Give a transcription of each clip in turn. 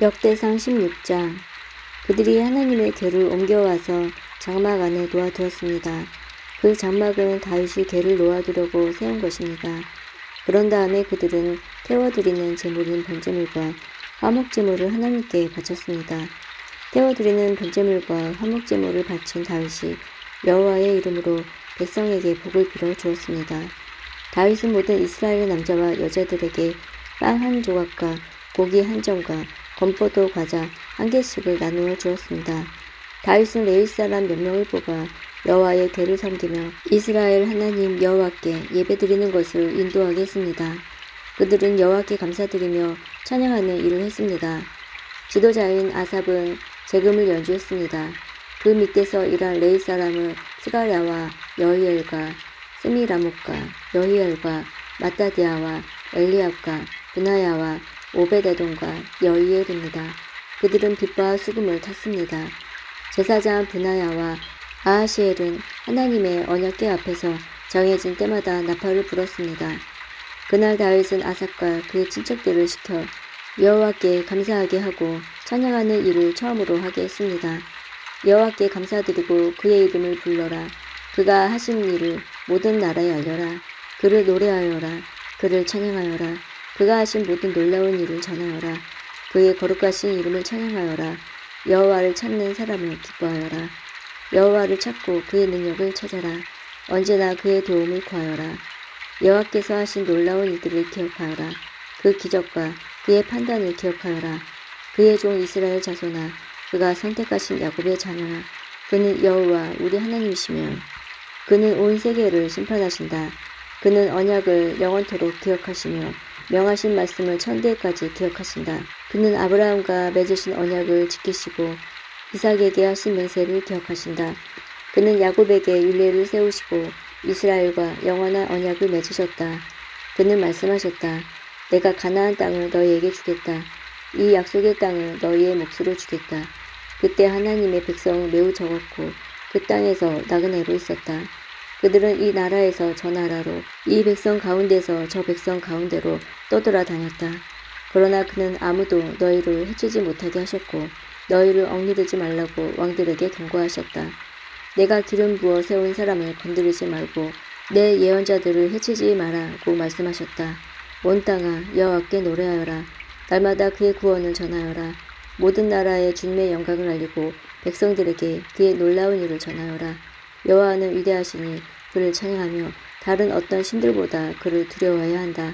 역대상 16장. 그들이 하나님의 궤를 옮겨와서 장막 안에 놓아두었습니다. 그 장막은 다윗이 궤를 놓아두려고 세운 것입니다. 그런 다음에 그들은 태워드리는 제물인 번제물과 화목제물을 하나님께 바쳤습니다. 태워드리는 번제물과 화목제물을 바친 다윗이 여호와의 이름으로 백성에게 복을 빌어 주었습니다. 다윗은 모든 이스라엘 남자와 여자들에게 빵 한 조각과 고기 한 점과 건포도 과자 한 개씩을 나누어 주었습니다. 다윗은 레위 사람 몇 명을 뽑아 여호와의 궤를 섬기며 이스라엘 하나님 여호와께 예배드리는 것을 인도하게 했습니다. 그들은 여호와께 감사드리며 찬양하는 일을 했습니다. 지도자인 아삽은 재금을 연주했습니다. 그 밑에서 일한 레위 사람은 스가랴와 여히엘과 스미라목과 여히엘과 마따디아와 엘리압과 브나야와 오베데돔과 여히엘입니다. 그들은 빛과 수금을 탔습니다. 제사장 브나야와 아하시엘은 하나님의 언약궤 앞에서 정해진 때마다 나팔을 불었습니다. 그날 다윗은 아삽과 그의 친척들을 시켜 여호와께 감사하게 하고 찬양하는 일을 처음으로 하게 했습니다. 여호와께 감사드리고 그의 이름을 불러라. 그가 하신 일을 모든 나라에 알려라. 그를 노래하여라. 그를 찬양하여라. 그가 하신 모든 놀라운 일을 전하여라. 그의 거룩하신 이름을 찬양하여라. 여호와를 찾는 사람을 기뻐하여라. 여호와를 찾고 그의 능력을 찾아라. 언제나 그의 도움을 구하여라. 여호와께서 하신 놀라운 일들을 기억하여라. 그 기적과 그의 판단을 기억하여라. 그의 종 이스라엘 자손아, 그가 선택하신 야곱의 자녀야. 그는 여호와 우리 하나님이시며 그는 온 세계를 심판하신다. 그는 언약을 영원토록 기억하시며 명하신 말씀을 천대까지 기억하신다. 그는 아브라함과 맺으신 언약을 지키시고 이삭에게 하신 맹세를 기억하신다. 그는 야곱에게 율례를 세우시고 이스라엘과 영원한 언약을 맺으셨다. 그는 말씀하셨다. 내가 가나안 땅을 너희에게 주겠다. 이 약속의 땅을 너희의 몫으로 주겠다. 그때 하나님의 백성은 매우 적었고 그 땅에서 나그네로 있었다. 그들은 이 나라에서 저 나라로, 이 백성 가운데서 저 백성 가운데로 떠돌아다녔다. 그러나 그는 아무도 너희를 해치지 못하게 하셨고 너희를 억누르지 말라고 왕들에게 경고하셨다. 내가 기름 부어 세운 사람을 건드리지 말고 내 예언자들을 해치지 마라고 말씀하셨다. 온 땅아 여호와께 노래하여라. 날마다 그의 구원을 전하여라. 모든 나라의 주님의 영광을 알리고 백성들에게 그의 놀라운 일을 전하여라. 여호와는 위대하시니 그를 찬양하며 다른 어떤 신들보다 그를 두려워해야 한다.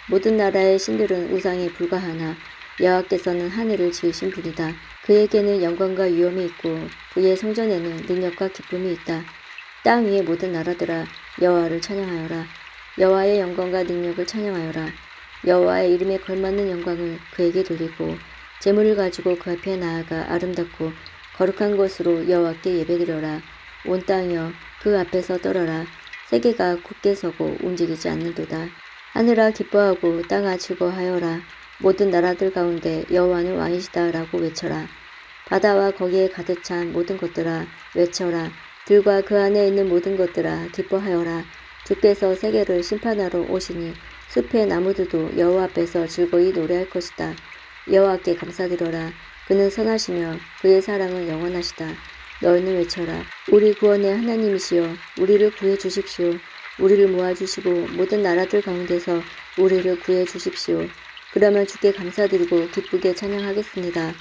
모든 나라의 신들은 우상에 불과하나 여호와께서는 하늘을 지으신 분이다. 그에게는 영광과 위엄이 있고 그의 성전에는 능력과 기쁨이 있다. 땅 위의 모든 나라들아 여호와를 찬양하여라. 여호와의 영광과 능력을 찬양하여라. 여호와의 이름에 걸맞는 영광을 그에게 돌리고 제물을 가지고 그 앞에 나아가 아름답고 거룩한 것으로 여호와께 예배드려라. 온 땅이여 그 앞에서 떨어라. 세계가 굳게 서고 움직이지 않는도다. 하늘아 기뻐하고 땅아 즐거워하여라. 모든 나라들 가운데 여호와는 왕이시다라고 외쳐라. 바다와 거기에 가득 찬 모든 것들아 외쳐라. 들과 그 안에 있는 모든 것들아 기뻐하여라. 주께서 세계를 심판하러 오시니 숲의 나무들도 여호와 앞에서 즐거이 노래할 것이다. 여호와께 감사드려라. 그는 선하시며 그의 사랑은 영원하시다. 너희는 외쳐라. 우리 구원의 하나님이시여 우리를 구해 주십시오. 우리를 모아주시고 모든 나라들 가운데서 우리를 구해 주십시오. 그러면 주께 감사드리고 기쁘게 찬양하겠습니다.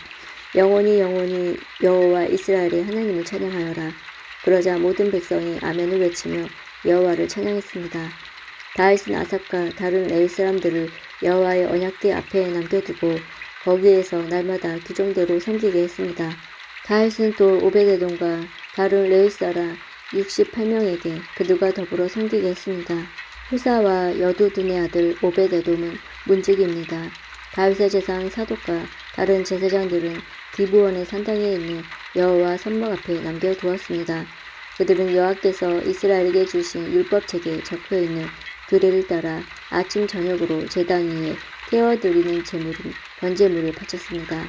영원히 영원히 여호와 이스라엘의 하나님을 찬양하여라. 그러자 모든 백성이 아멘을 외치며 여호와를 찬양했습니다. 다윗은 아삽과 다른 레위 사람들을 여호와의 언약궤 앞에 남겨두고 거기에서 날마다 규정대로 섬기게 했습니다. 다윗은 또 오베데돔과 다른 레위 사람 68명에게 그들과 더불어 섬기게 했습니다. 후사와 여두둔의 아들 오베데돔은 문지기입니다. 다윗의 제사장 사독과 다른 제사장들은 기브온의 산당에 있는 여호와 성막 앞에 남겨두었습니다. 그들은 여호와께서 이스라엘에게 주신 율법책에 적혀있는 규례를 따라 아침 저녁으로 제단 위에 태워드리는 제물인 번제물을 바쳤습니다.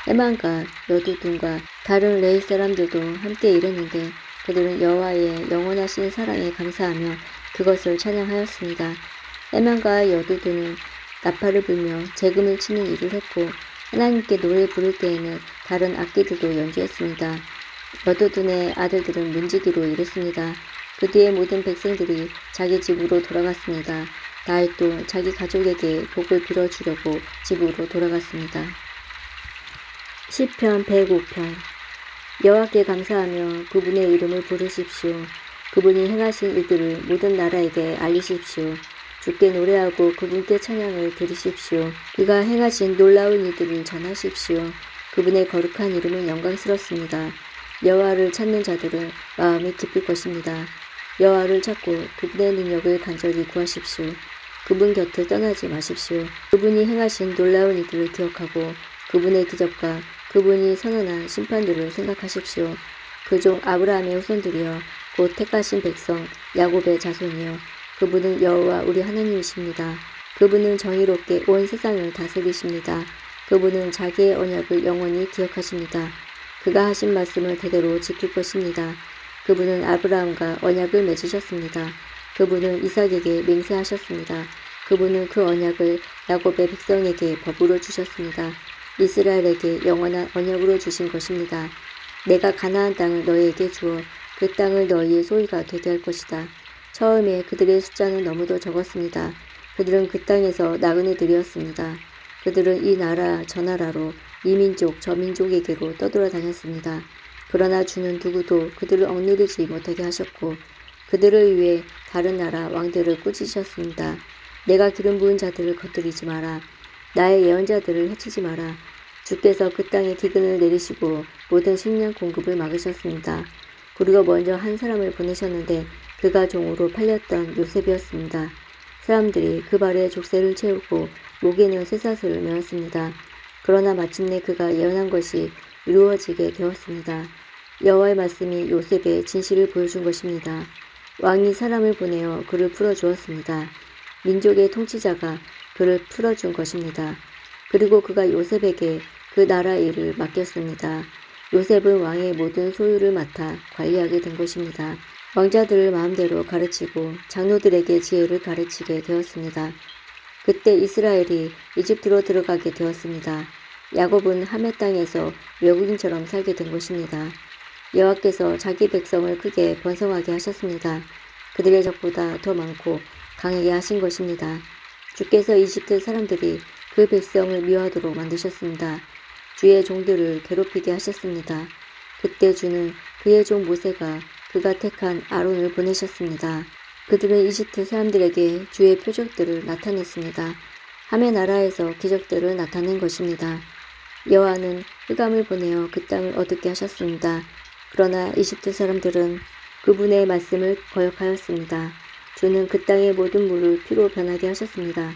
해만과 여두둔과 다른 레위 사람들도 함께 일했는데 그들은 여호와의 영원하신 사랑에 감사하며 그것을 찬양하였습니다. 해만과 여두둔은 나팔을 불며 재금을 치는 일을 했고 하나님께 노래 부를 때에는 다른 악기들도 연주했습니다. 여두둔의 아들들은 문지기로 일했습니다. 그 뒤에 모든 백성들이 자기 집으로 돌아갔습니다. 다윗도 자기 가족에게 복을 빌어주려고 집으로 돌아갔습니다. 시편 105편. 여호와께 감사하며 그분의 이름을 부르십시오. 그분이 행하신 일들을 모든 나라에게 알리십시오. 주께 노래하고 그분께 찬양을 드리십시오. 그가 행하신 놀라운 일들을 전하십시오. 그분의 거룩한 이름은 영광스럽습니다. 여호와를 찾는 자들은 마음이 기쁠 것입니다. 여호와를 찾고 그분의 능력을 간절히 구하십시오. 그분 곁을 떠나지 마십시오. 그분이 행하신 놀라운 일들을 기억하고 그분의 기적과 그분이 선언한 심판들을 생각하십시오. 그 종 아브라함의 후손들이여 곧 택하신 백성 야곱의 자손이여 그분은 여호와 우리 하나님이십니다. 그분은 정의롭게 온 세상을 다스리십니다. 그분은 자기의 언약을 영원히 기억하십니다. 그가 하신 말씀을 대대로 지킬 것입니다. 그분은 아브라함과 언약을 맺으셨습니다. 그분은 이삭에게 맹세하셨습니다. 그분은 그 언약을 야곱의 백성에게 법으로 주셨습니다. 이스라엘에게 영원한 언약으로 주신 것입니다. 내가 가나안 땅을 너희에게 주어 그 땅을 너희의 소유가 되게 할 것이다. 처음에 그들의 숫자는 너무도 적었습니다. 그들은 그 땅에서 나그네들이었습니다. 그들은 이 나라 저 나라로 이 민족 저 민족에게로 떠돌아 다녔습니다. 그러나 주는 누구도 그들을 억누르지 못하게 하셨고 그들을 위해 다른 나라 왕들을 꾸짖으셨습니다. 내가 기름 부은 자들을 거스르지 마라. 나의 예언자들을 해치지 마라. 주께서 그 땅에 기근을 내리시고 모든 식량 공급을 막으셨습니다. 그리고 먼저 한 사람을 보내셨는데 그가 종으로 팔렸던 요셉이었습니다. 사람들이 그 발에 족쇄를 채우고 목에는 쇠사슬을 메었습니다. 그러나 마침내 그가 예언한 것이 이루어지게 되었습니다. 여호와의 말씀이 요셉의 진실을 보여준 것입니다. 왕이 사람을 보내어 그를 풀어주었습니다. 민족의 통치자가 그를 풀어준 것입니다. 그리고 그가 요셉에게 그 나라 일을 맡겼습니다. 요셉은 왕의 모든 소유를 맡아 관리하게 된 것입니다. 왕자들을 마음대로 가르치고 장로들에게 지혜를 가르치게 되었습니다. 그때 이스라엘이 이집트로 들어가게 되었습니다. 야곱은 하메 땅에서 외국인처럼 살게 된 것입니다. 여호와께서 자기 백성을 크게 번성하게 하셨습니다. 그들의 적보다 더 많고 강하게 하신 것입니다. 주께서 이집트 사람들이 그 백성을 미워하도록 만드셨습니다. 주의 종들을 괴롭히게 하셨습니다. 그때 주는 그의 종 모세가 그가 택한 아론을 보내셨습니다. 그들은 이집트 사람들에게 주의 표적들을 나타냈습니다. 하메 나라에서 기적들을 나타낸 것입니다. 여호와는 흑암을 보내어 그 땅을 어둡게 하셨습니다. 그러나 이집트 사람들은 그분의 말씀을 거역하였습니다. 주는 그 땅의 모든 물을 피로 변하게 하셨습니다.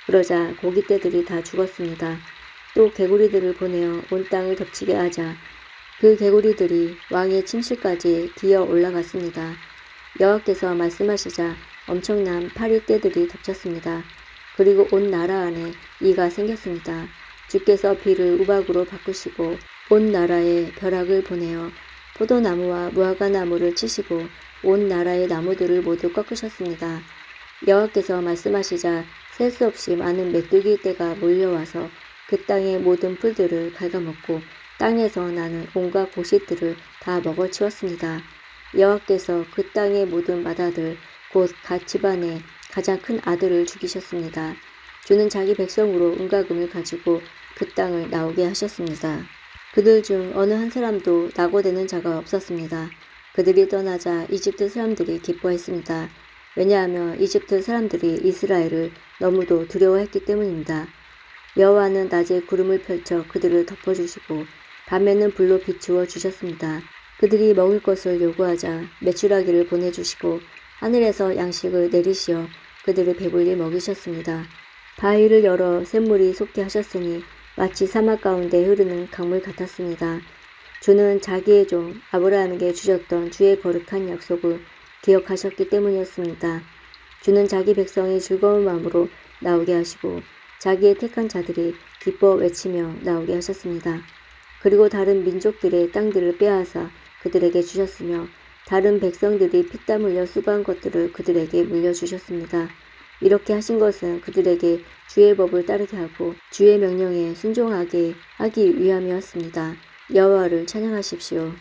그러자 고깃떼들이 다 죽었습니다. 또 개구리들을 보내어 온 땅을 덮치게 하자 그 개구리들이 왕의 침실까지 기어 올라갔습니다. 여호와께서 말씀하시자 엄청난 파리떼들이 덮쳤습니다. 그리고 온 나라 안에 이가 생겼습니다. 주께서 비를 우박으로 바꾸시고 온 나라에 벼락을 보내어 포도나무와 무화과나무를 치시고 온 나라의 나무들을 모두 꺾으셨습니다. 여호와께서 말씀하시자 셀 수 없이 많은 메뚜기 떼가 몰려와서 그 땅의 모든 풀들을 갉아먹고 땅에서 나는 온갖 곡식들을 다 먹어치웠습니다. 여호와께서 그 땅의 모든 마다들 곧 각 집안의 가장 큰 아들을 죽이셨습니다. 주는 자기 백성으로 은과금을 가지고 그 땅을 나오게 하셨습니다. 그들 중 어느 한 사람도 낙오되는 자가 없었습니다. 그들이 떠나자 이집트 사람들이 기뻐했습니다. 왜냐하면 이집트 사람들이 이스라엘을 너무도 두려워했기 때문입니다. 여호와는 낮에 구름을 펼쳐 그들을 덮어주시고 밤에는 불로 비추어 주셨습니다. 그들이 먹을 것을 요구하자 메추라기를 보내주시고 하늘에서 양식을 내리시어 그들을 배불리 먹이셨습니다. 바위를 열어 샘물이 솟게 하셨으니 마치 사막 가운데 흐르는 강물 같았습니다. 주는 자기의 종 아브라함에게 주셨던 주의 거룩한 약속을 기억하셨기 때문이었습니다. 주는 자기 백성이 즐거운 마음으로 나오게 하시고 자기의 택한 자들이 기뻐 외치며 나오게 하셨습니다. 그리고 다른 민족들의 땅들을 빼앗아 그들에게 주셨으며 다른 백성들이 피땀 흘려 수고한 것들을 그들에게 물려주셨습니다. 이렇게 하신 것은 그들에게 주의 법을 따르게 하고 주의 명령에 순종하게 하기 위함이었습니다. 여호와를 찬양하십시오.